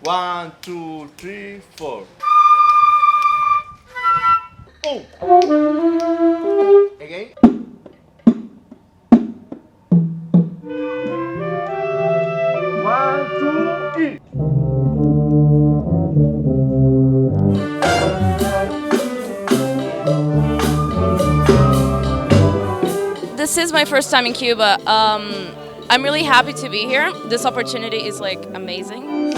1, 2, 3, 4. Oh. Again. One, two, three. This is my first time in Cuba. I'm really happy to be here. This opportunity is like amazing.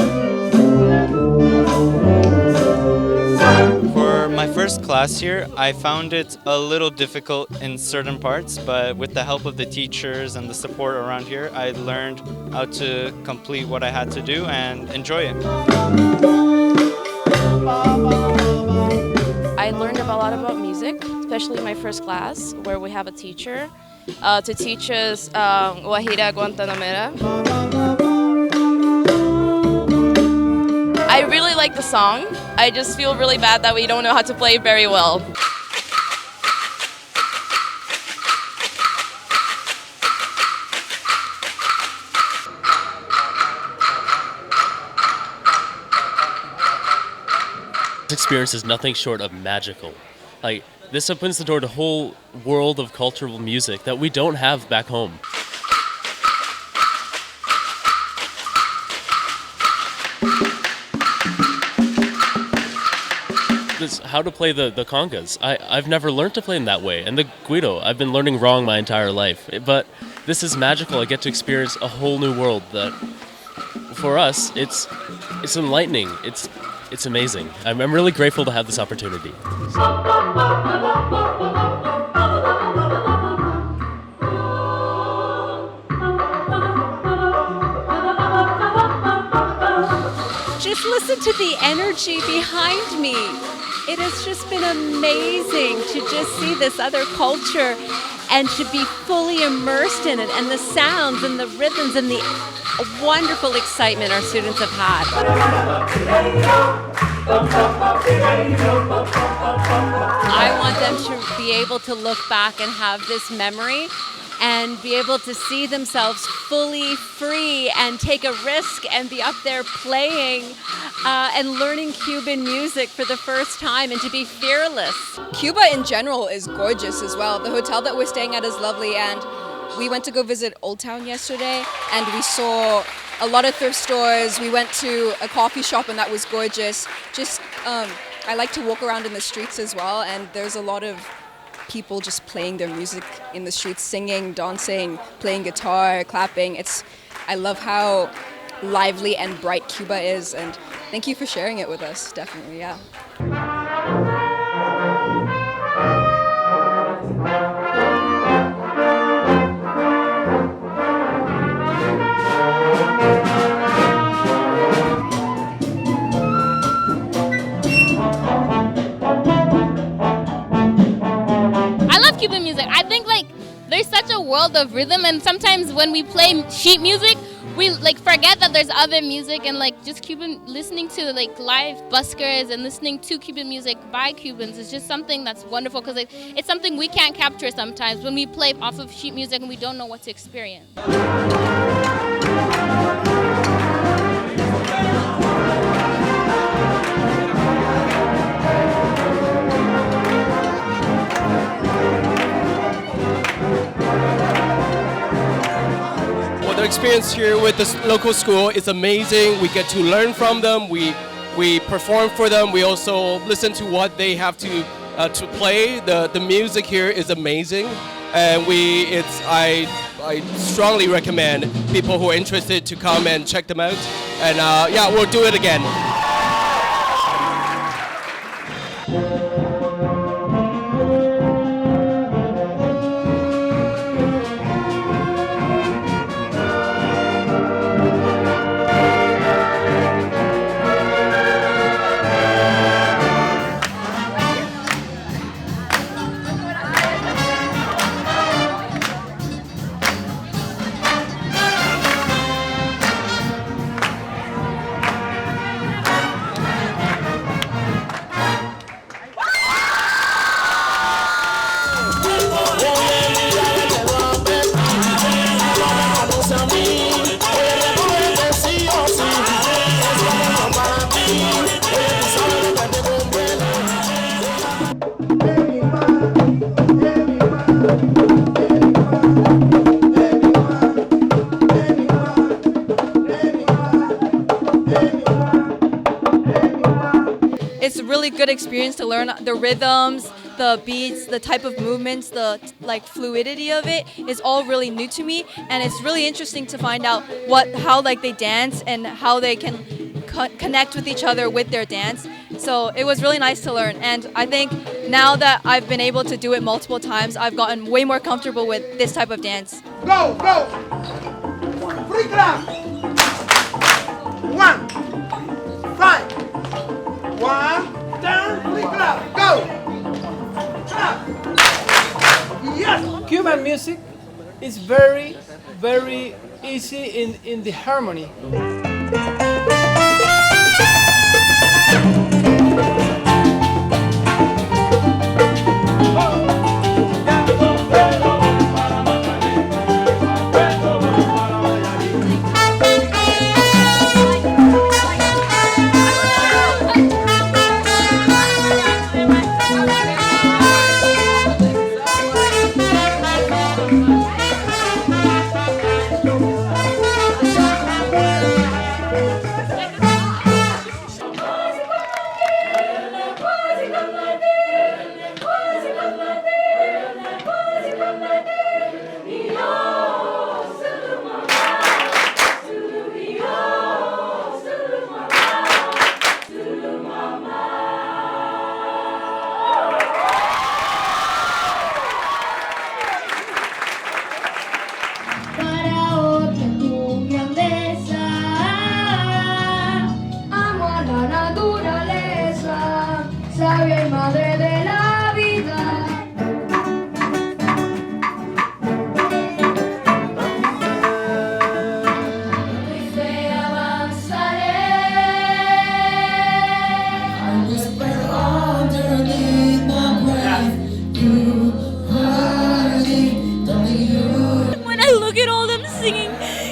For my first class here, I found it a little difficult in certain parts, but with the help of the teachers and the support around here, I learned how to complete what I had to do and enjoy it. I learned a lot about music, especially in my first class, where we have a teacher to teach us Guajira Guantanamera. I really like the song. I just feel really bad that we don't know how to play it very well. This experience is nothing short of magical. Like, this opens the door to a whole world of cultural music that we don't have back home. This, how to play the congas. I've never learned to play them that way. And the guido, I've been learning wrong my entire life. But this is magical. I get to experience a whole new world that, for us, it's enlightening. It's amazing. I'm really grateful to have this opportunity. Just listen to the energy behind me. It has just been amazing to just see this other culture and to be fully immersed in it, and the sounds and the rhythms and the wonderful excitement our students have had. I want them to be able to look back and have this memory and be able to see themselves fully free and take a risk and be up there playing and learning Cuban music for the first time, and to be fearless. Cuba in general is gorgeous as well. The hotel that we're staying at is lovely, and we went to go visit Old Town yesterday and we saw a lot of thrift stores. We went to a coffee shop and that was gorgeous. I like to walk around in the streets as well, and there's a lot of people just playing their music in the streets, singing, dancing, playing guitar, clapping. I love how lively and bright Cuba is, and thank you for sharing it with us, definitely, yeah. Cuban music. I think like there's such a world of rhythm, and sometimes when we play sheet music, we like forget that there's other music, and like just Cuban, listening to like live buskers and listening to Cuban music by Cubans is just something that's wonderful, because it's something we can't capture sometimes when we play off of sheet music and we don't know what to experience. The experience here with this local school is amazing. We get to learn from them. We perform for them. We also listen to what they have to play. The music here is amazing, and I strongly recommend people who are interested to come and check them out. And yeah, we'll do it again. It's a really good experience to learn the rhythms, the beats, the type of movements, the fluidity of it is all really new to me, and it's really interesting to find out how they dance and how they can connect with each other with their dance. So it was really nice to learn, and I think now that I've been able to do it multiple times, I've gotten way more comfortable with this type of dance. Go, go. Free clap. 1, 5. 1, down, free clap. Go. Clap. Yes. Cuban music is very, very easy in the harmony.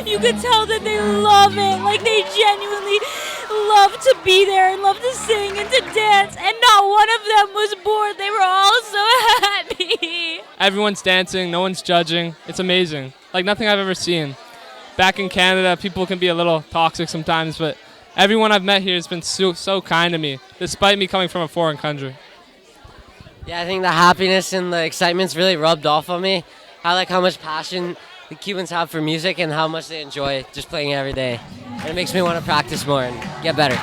You could tell that they love it, like they genuinely love to be there and love to sing and to dance, and not one of them was bored. They were all so happy. Everyone's dancing, no one's judging. It's amazing, like nothing I've ever seen. Back in Canada, people can be a little toxic sometimes, but everyone I've met here has been so kind to me, despite me coming from a foreign country. Yeah, I think the happiness and the excitement's really rubbed off on me. I like how much passion the Cubans have for music and how much they enjoy just playing it every day. And it makes me want to practice more and get better.